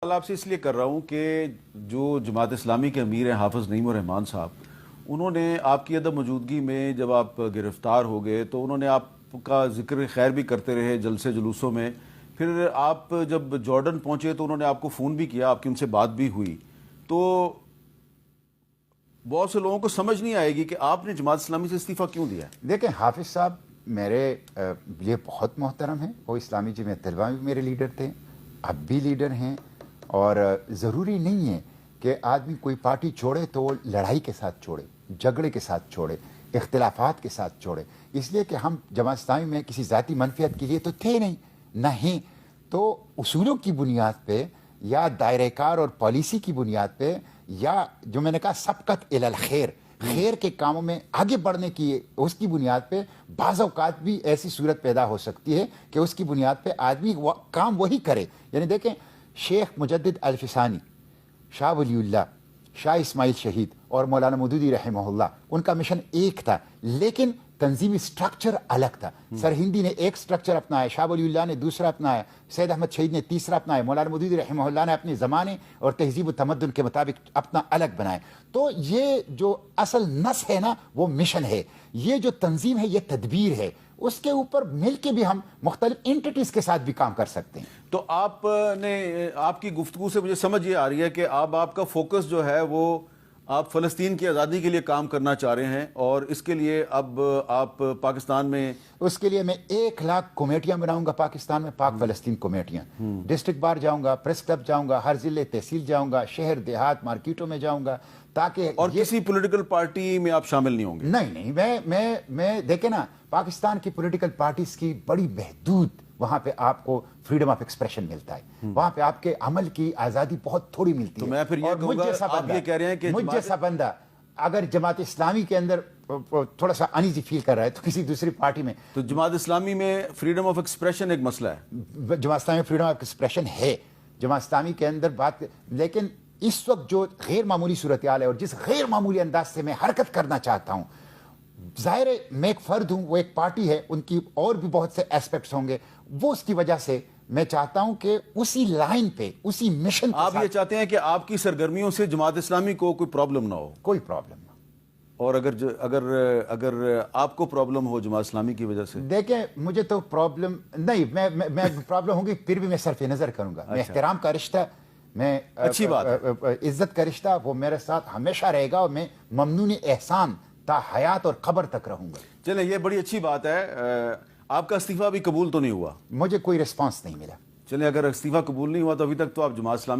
سوال آپ سے اس لیے کر رہا ہوں کہ جو جماعت اسلامی کے امیر ہیں حافظ نعیم الرحمان صاحب، انہوں نے آپ کی عدم موجودگی میں جب آپ گرفتار ہو گئے تو انہوں نے آپ کا ذکر خیر بھی کرتے رہے جلسے جلوسوں میں. پھر آپ جب جارڈن پہنچے تو انہوں نے آپ کو فون بھی کیا، آپ کی ان سے بات بھی ہوئی. تو بہت سے لوگوں کو سمجھ نہیں آئے گی کہ آپ نے جماعت اسلامی سے استعفیٰ کیوں دیا. دیکھیں، حافظ صاحب میرے لیے بہت محترم ہیں. وہ اسلامی جمعیت طلبہ میں بھی میرے لیڈر تھے، اب بھی لیڈر ہیں. اور ضروری نہیں ہے کہ آدمی کوئی پارٹی چھوڑے تو وہ لڑائی کے ساتھ چھوڑے، جھگڑے کے ساتھ چھوڑے، اختلافات کے ساتھ چھوڑے. اس لیے کہ ہم جماعت اسلامی میں کسی ذاتی منفیت کے لیے تو تھے نہیں. تو اصولوں کی بنیاد پہ یا دائرہ کار اور پالیسی کی بنیاد پہ، یا جو میں نے کہا سبقت الی الخیر، خیر کے کاموں میں آگے بڑھنے کی اس کی بنیاد پہ بعض اوقات بھی ایسی صورت پیدا ہو سکتی ہے کہ اس کی بنیاد پہ آدمی کام وہی کرے. یعنی دیکھیں، شیخ مجدد الفسانی، شاہ ولی اللہ، شاہ اسماعیل شہید اور مولانا مودودی رحمہ اللہ، ان کا مشن ایک تھا لیکن تنظیمی سٹرکچر الگ تھا. سرہندی نے ایک سٹرکچر اپنایا، شاہ ولی اللہ نے دوسرا اپنایا، سید احمد شہید نے تیسرا اپنایا، مولانا مودودی رحمہ اللہ نے اپنے زمانے اور تہذیب و تمدن کے مطابق اپنا الگ بنایا. تو یہ جو اصل نس ہے نا، وہ مشن ہے. یہ جو تنظیم ہے یہ تدبیر ہے. اس کے اوپر مل کے بھی ہم مختلف انٹیٹیز کے ساتھ بھی کام کر سکتے ہیں. تو آپ کی گفتگو سے مجھے سمجھ یہ آ رہی ہے کہ آپ کا فوکس جو ہے وہ آپ فلسطین کی آزادی کے لیے کام کرنا چاہ رہے ہیں، اور اس کے لیے اب آپ پاکستان میں، اس کے لیے میں 1,00,000 کمیٹیاں بناؤں گا پاکستان میں، پاک فلسطین کمیٹیاں. ڈسٹرکٹ بار جاؤں گا، پریس کلب جاؤں گا، ہر ضلع تحصیل جاؤں گا، شہر دیہات مارکیٹوں میں جاؤں گا، تاکہ اور کسی پولیٹیکل پارٹی میں آپ شامل نہیں ہوں گے. نہیں، میں دیکھیں نا، پاکستان کی پولیٹیکل پارٹیز کی بڑی محدود، وہاں پہ آپ کو فریڈم آف ایکسپریشن ملتا ہے، وہاں پہ آپ کے عمل کی آزادی بہت تھوڑی ملتی ہے. تو میں پھر یہ کہوں گا، آپ یہ کہہ رہے ہیں کہ مجھ جیسا بندہ اگر جماعت اسلامی کے اندر تھوڑا سا انیزی فیل کر رہا ہے تو کسی دوسری پارٹی میں، تو جماعت اسلامی میں فریڈم آف ایکسپریشن ایک مسئلہ ہے. جماعت اسلامی میں فریڈم آف ایکسپریشن ہے، جماعت اسلامی کے اندر بات. لیکن اس وقت جو غیر معمولی صورتحال ہے اور جس غیر معمولی انداز سے میں حرکت کرنا چاہتا ہوں، ظاہر ہے میں ایک فرد ہوں، وہ ایک پارٹی ہے، ان کی اور بھی بہت سے ایسپیکٹس ہوں گے. وہ اس کی وجہ سے میں چاہتا ہوں کہ اسی لائن پہ، اسی مشن پہ آپ یہ چاہتے ہیں کہ آپ کی سرگرمیوں سے جماعت اسلامی کو کوئی پرابلم نہ ہو. کوئی پرابلم نہ. اور اگر آپ کو پرابلم ہو جماعت اسلامی کی وجہ سے، دیکھیں مجھے تو پرابلم نہیں، میں پرابلم ہوگی پھر بھی میں صرف نظر کروں گا. میں احترام کا رشتہ، میں اچھی بات عزت کا رشتہ، وہ میرے ساتھ ہمیشہ رہے گا، اور میں ممنون احسان تا حیات اور قبر تک رہوں گا. چلیں، یہ بڑی اچھی بات ہے. آپ کا استعفیٰ بھی قبول تو نہیں ہوا؟ مجھے کوئی رسپانس نہیں ملا. چلیں، اگر استعفیٰ قبول نہیں ہوا تو ابھی تک تو آپ جماعت اسلامی